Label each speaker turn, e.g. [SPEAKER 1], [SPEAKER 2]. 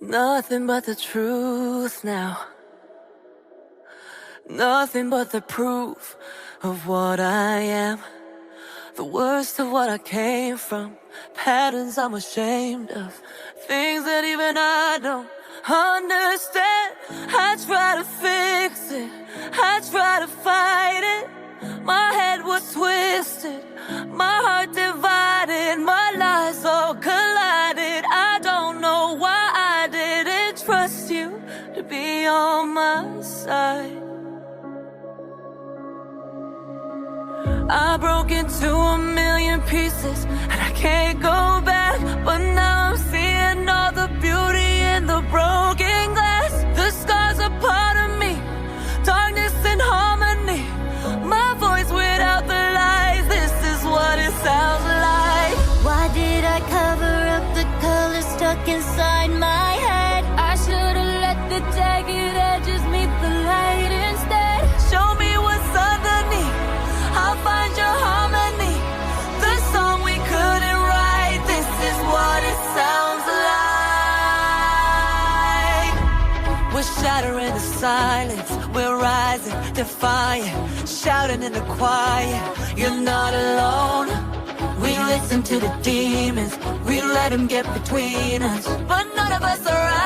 [SPEAKER 1] Nothing but the truth now. Nothing but the proof of what I am. The worst of what I came from. Patterns I'm ashamed of. Things that even I don't understand. I try to fix it, I try to fight it. My head was twisted, my heart divided, my lies all collided. I don't know why I didn't trust you to be on my side. I broke into a million pieces and I can't go back. But now I'm seeing all the beauty in the broken glass. The scars are part of me, darkness and harmony. My voice without the lies, this is what it sounds like.
[SPEAKER 2] Why did I cover up the color stuck inside my head? I should've let the jagged edges meet the light instead.
[SPEAKER 1] Show me what's underneath, I'll find your harmony. The song we couldn't write, this is what it sounds like. We're shattering the silence, we're rising, defiant, shouting in the quiet. You're not alone. We listen to the demons, we let them get between us, but none of us are right.